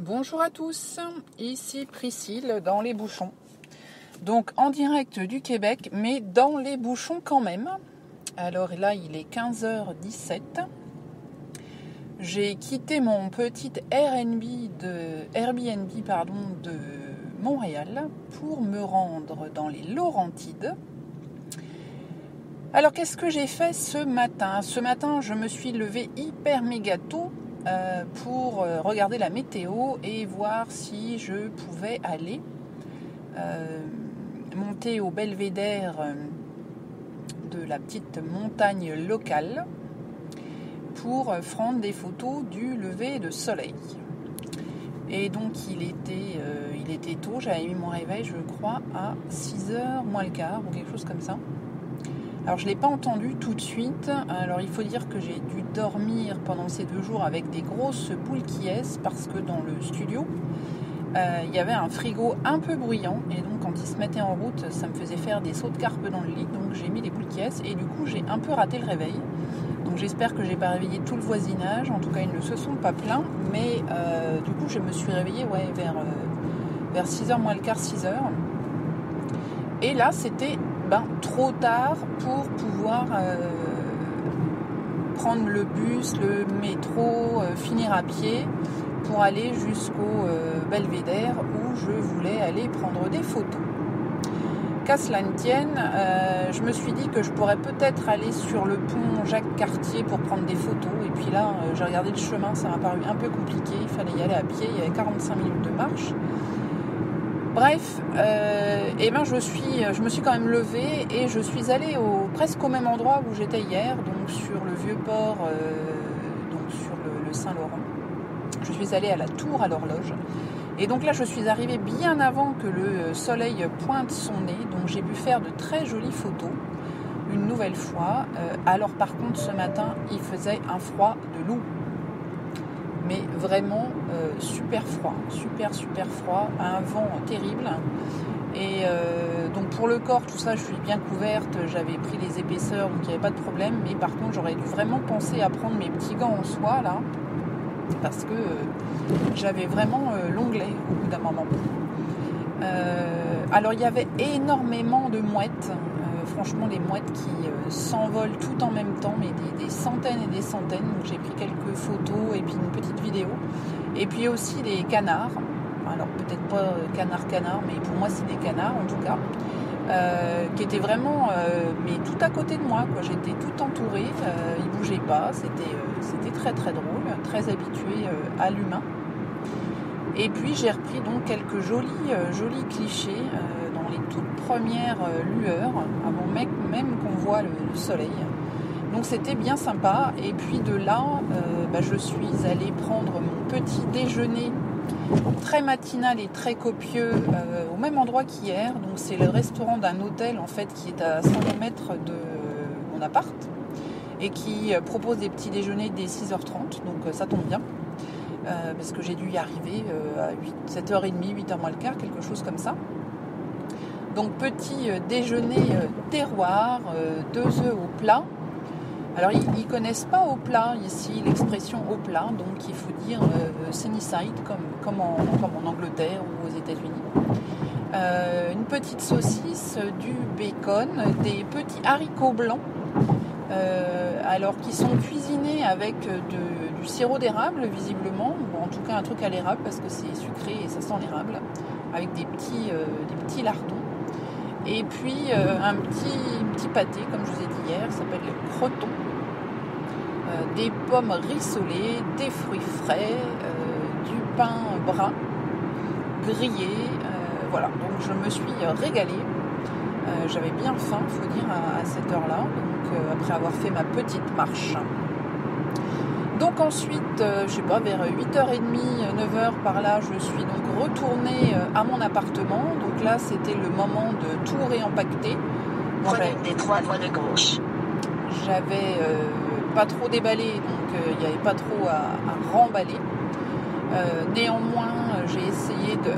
Bonjour à tous, ici Priscille dans les bouchons. Donc en direct du Québec, mais dans les bouchons quand même. Alors là, il est 15h17. J'ai quitté mon petit Airbnb de Montréal pour me rendre dans les Laurentides. Alors qu'est-ce que j'ai fait ce matin ? Ce matin, je me suis levée hyper méga tôt pour regarder la météo et voir si je pouvais aller monter au belvédère de la petite montagne locale pour prendre des photos du lever de soleil. Et donc il était tôt, j'avais mis mon réveil je crois à 6h moins le quart ou quelque chose comme ça. Alors je ne l'ai pas entendu tout de suite, alors il faut dire que j'ai dû dormir pendant ces 2 jours avec des grosses boules qui est parce que dans le studio, il y avait un frigo un peu bruyant et donc quand il se mettait en route, ça me faisait faire des sauts de carpe dans le lit, donc j'ai mis des boules qui est et du coup j'ai un peu raté le réveil. Donc j'espère que j'ai pas réveillé tout le voisinage, en tout cas ils ne se sont pas plaints, mais du coup je me suis réveillée vers 6h moins le quart, 6h. Et là c'était trop tard pour pouvoir prendre le bus, le métro, finir à pied pour aller jusqu'au belvédère où je voulais aller prendre des photos. Qu'à cela ne tienne, je me suis dit que je pourrais peut-être aller sur le pont Jacques-Cartier pour prendre des photos. Et puis là, j'ai regardé le chemin, ça m'a paru un peu compliqué. Il fallait y aller à pied, il y avait 45 minutes de marche. Bref, je me suis quand même levée et je suis allée presque au même endroit où j'étais hier, donc sur le Vieux-Port, donc sur le Saint-Laurent. Je suis allée à la tour à l'horloge. Et donc là, je suis arrivée bien avant que le soleil pointe son nez, donc j'ai pu faire de très jolies photos, une nouvelle fois. Alors par contre, ce matin, il faisait un froid de loup. Mais vraiment super froid, super froid, un vent terrible. Et donc pour le corps, tout ça, je suis bien couverte, j'avais pris les épaisseurs, donc il n'y avait pas de problème. Mais par contre, j'aurais dû vraiment penser à prendre mes petits gants en soie, là, parce que j'avais vraiment l'onglet au bout d'un moment. Alors il y avait énormément de mouettes, franchement les mouettes qui s'envolent tout en même temps, mais des centaines et des centaines. Donc j'ai pris quelques photos et puis une petite vidéo. Et puis aussi des canards, alors peut-être pas canard, mais pour moi c'est des canards en tout cas, qui étaient vraiment mais tout à côté de moi, quoi. J'étais tout entourée, ils bougeaient pas, c'était très très drôle, très habitué à l'humain. Et puis j'ai repris donc quelques jolis clichés dans les toutes premières lueurs, avant même qu'on voit le soleil. Donc c'était bien sympa. Et puis de là, je suis allée prendre mon petit déjeuner très matinal et très copieux au même endroit qu'hier. Donc c'est le restaurant d'un hôtel en fait qui est à 100 mètres de mon appart et qui propose des petits déjeuners dès 6h30. Donc ça tombe bien. Parce que j'ai dû y arriver à 7h30, 8h moins le quart, quelque chose comme ça. Donc petit déjeuner terroir, 2 œufs au plat. Alors ils ne connaissent pas au plat ici l'expression au plat, donc il faut dire sunny side comme en Angleterre ou aux États-Unis. Une petite saucisse, du bacon, des petits haricots blancs. Alors qui sont cuisinés avec du sirop d'érable visiblement, ou en tout cas un truc à l'érable parce que c'est sucré et ça sent l'érable, avec des petits lardons. Et puis un petit pâté, comme je vous ai dit hier, ça s'appelle le croton, des pommes rissolées, des fruits frais, du pain brun grillé, voilà. Donc je me suis régalée. J'avais bien faim, il faut dire, à cette heure-là, donc après avoir fait ma petite marche. Donc ensuite, vers 8h30, 9h par là, je suis donc retournée à mon appartement. Donc là, c'était le moment de tout réempaqueter. Prenez les 3 voies de gauche. J'avais pas trop déballé, donc il n'y avait pas trop à remballer. Néanmoins, j'ai essayé de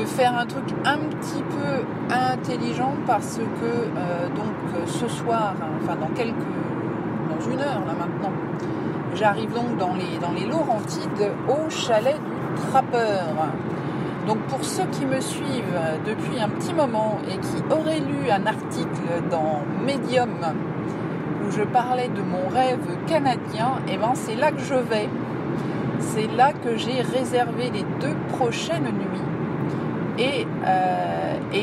faire un truc un petit peu intelligent parce que ce soir, dans 1 heure là maintenant, J'arrive donc dans les Laurentides au chalet du Trappeur. Donc pour ceux qui me suivent depuis un petit moment et qui auraient lu un article dans Medium où je parlais de mon rêve canadien, et ben c'est là que je vais. C'est là que j'ai réservé les 2 prochaines nuits. Et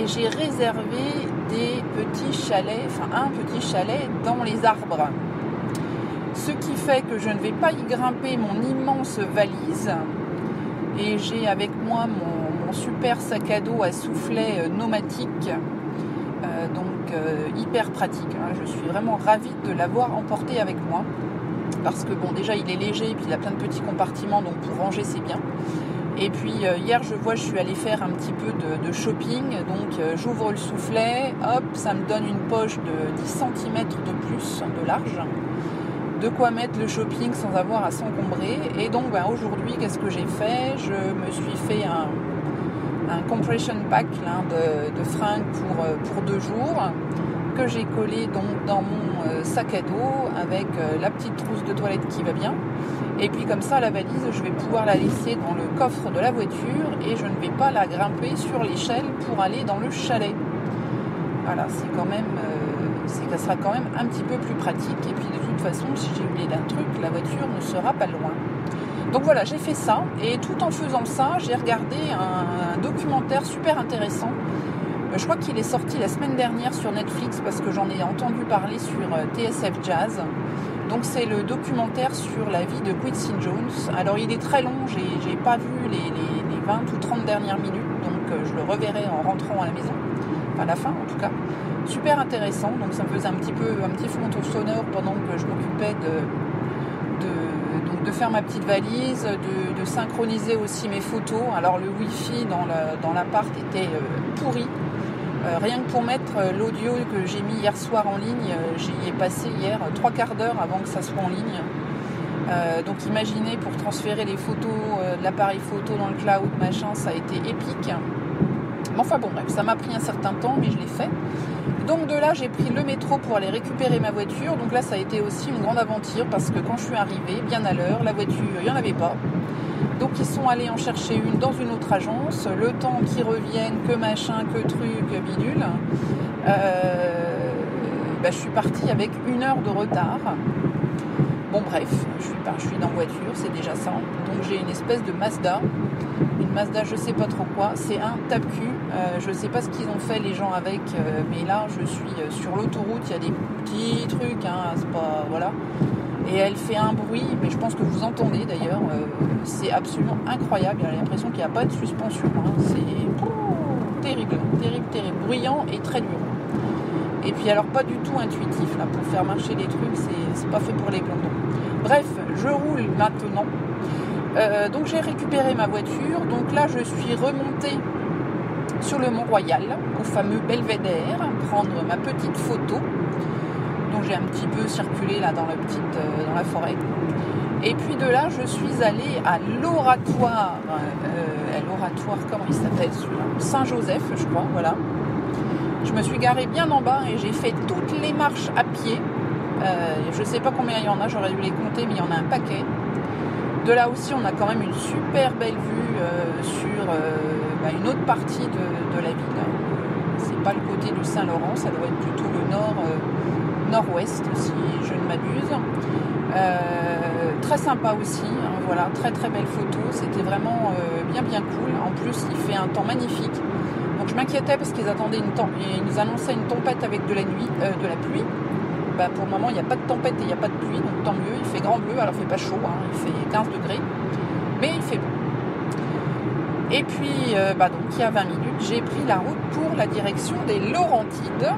j'ai réservé des petits chalets, enfin un petit chalet dans les arbres. Ce qui fait que je ne vais pas y grimper mon immense valise. Et j'ai avec moi mon super sac à dos à soufflet pneumatique. Hyper pratique. Je suis vraiment ravie de l'avoir emporté avec moi. Parce que bon, déjà il est léger et puis il a plein de petits compartiments, donc pour ranger c'est bien. Et puis hier je suis allée faire un petit peu de shopping, donc j'ouvre le soufflet, hop, ça me donne une poche de 10 cm de plus de large, de quoi mettre le shopping sans avoir à s'encombrer. Et donc aujourd'hui, qu'est-ce que j'ai fait? Je me suis fait un compression pack là, de fringues pour 2 jours, que j'ai collé donc dans mon sac à dos avec la petite trousse de toilette qui va bien. Et puis comme ça, la valise, je vais pouvoir la laisser dans le coffre de la voiture et je ne vais pas la grimper sur l'échelle pour aller dans le chalet. Voilà, ça sera quand même un petit peu plus pratique. Et puis de toute façon, si j'ai oublié d'un truc, la voiture ne sera pas loin. Donc voilà, j'ai fait ça. Et tout en faisant ça, j'ai regardé un documentaire super intéressant. Je crois qu'il est sorti la semaine dernière sur Netflix parce que j'en ai entendu parler sur TSF Jazz. Donc c'est le documentaire sur la vie de Quincy Jones. Alors il est très long, j'ai pas vu les 20 ou 30 dernières minutes, donc je le reverrai en rentrant à la maison, enfin la fin en tout cas. Super intéressant, donc ça me faisait un petit fond sonore pendant que je m'occupais de faire ma petite valise, de synchroniser aussi mes photos. Alors le wifi dans l'appart était pourri. Rien que pour mettre l'audio que j'ai mis hier soir en ligne, j'y ai passé hier 3/4 d'heure avant que ça soit en ligne. Donc imaginez, pour transférer les photos de l'appareil photo dans le cloud, machin, ça a été épique. Mais enfin bon bref, ça m'a pris un certain temps, mais je l'ai fait. Donc de là, j'ai pris le métro pour aller récupérer ma voiture. Donc là, ça a été aussi une grande aventure parce que quand je suis arrivée, bien à l'heure, la voiture, il n'y en avait pas. Donc ils sont allés en chercher une dans une autre agence, le temps qu'ils reviennent, que machin, que truc, bidule. Je suis partie avec 1 heure de retard. Bon bref, je suis dans voiture, c'est déjà ça. Donc j'ai une espèce de Mazda, je sais pas trop quoi, c'est un tape-cul. Je sais pas ce qu'ils ont fait les gens avec, mais là je suis sur l'autoroute, il y a des petits trucs, c'est pas, voilà. Et elle fait un bruit, mais je pense que vous entendez d'ailleurs, c'est absolument incroyable, j'ai l'impression qu'il n'y a pas de suspension, c'est terrible, bruyant et très dur. Et puis alors pas du tout intuitif, là, pour faire marcher les trucs, c'est pas fait pour les blondes. Bref, je roule maintenant, donc j'ai récupéré ma voiture, donc là je suis remontée sur le Mont-Royal, au fameux Belvédère, prendre ma petite photo. Donc j'ai un petit peu circulé là dans la forêt. Et puis de là, je suis allée à l'oratoire. L'oratoire, comment il s'appelle celui-là? Saint-Joseph, je crois, voilà. Je me suis garée bien en bas et j'ai fait toutes les marches à pied. Je ne sais pas combien il y en a, j'aurais dû les compter, mais il y en a un paquet. De là aussi, on a quand même une super belle vue sur une autre partie de la ville. C'est pas le côté du Saint-Laurent, ça doit être plutôt le nord-ouest, si je ne m'abuse. Très sympa aussi, voilà, très très belle photo. C'était vraiment bien cool. En plus, il fait un temps magnifique. Donc je m'inquiétais parce qu'ils nous annonçaient une tempête avec de la pluie. Pour le moment, il n'y a pas de tempête et il n'y a pas de pluie, donc tant mieux. Il fait grand bleu, alors il fait pas chaud, il fait 15 degrés, mais il fait beau. Et puis, donc il y a 20 minutes, j'ai pris la route pour la direction des Laurentides.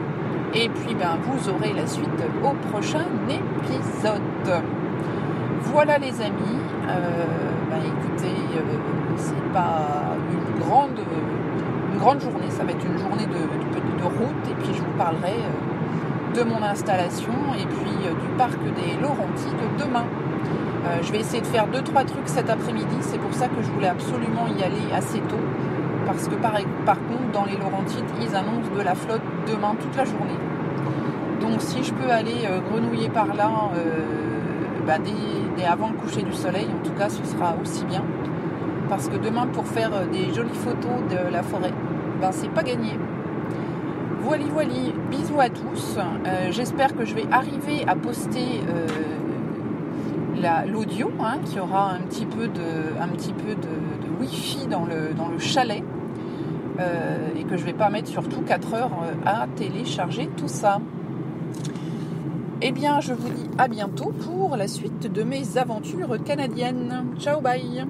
Et puis, vous aurez la suite au prochain épisode. Voilà les amis. Écoutez, c'est pas une grande journée. Ça va être une journée de route. Et puis, je vous parlerai de mon installation et puis du parc des Laurentides demain. Je vais essayer de faire 2-3 trucs cet après-midi. C'est pour ça que je voulais absolument y aller assez tôt. Parce que par contre, dans les Laurentides, ils annoncent de la flotte demain toute la journée. Donc si je peux aller grenouiller par là, dès avant le coucher du soleil, en tout cas, ce sera aussi bien. Parce que demain, pour faire des jolies photos de la forêt, c'est pas gagné. Voilà, bisous à tous. J'espère que je vais arriver à poster l'audio, qui aura un petit peu de wifi dans le chalet, et que je vais pas mettre surtout 4 heures à télécharger tout ça. Eh bien, je vous dis à bientôt pour la suite de mes aventures canadiennes. Ciao, bye.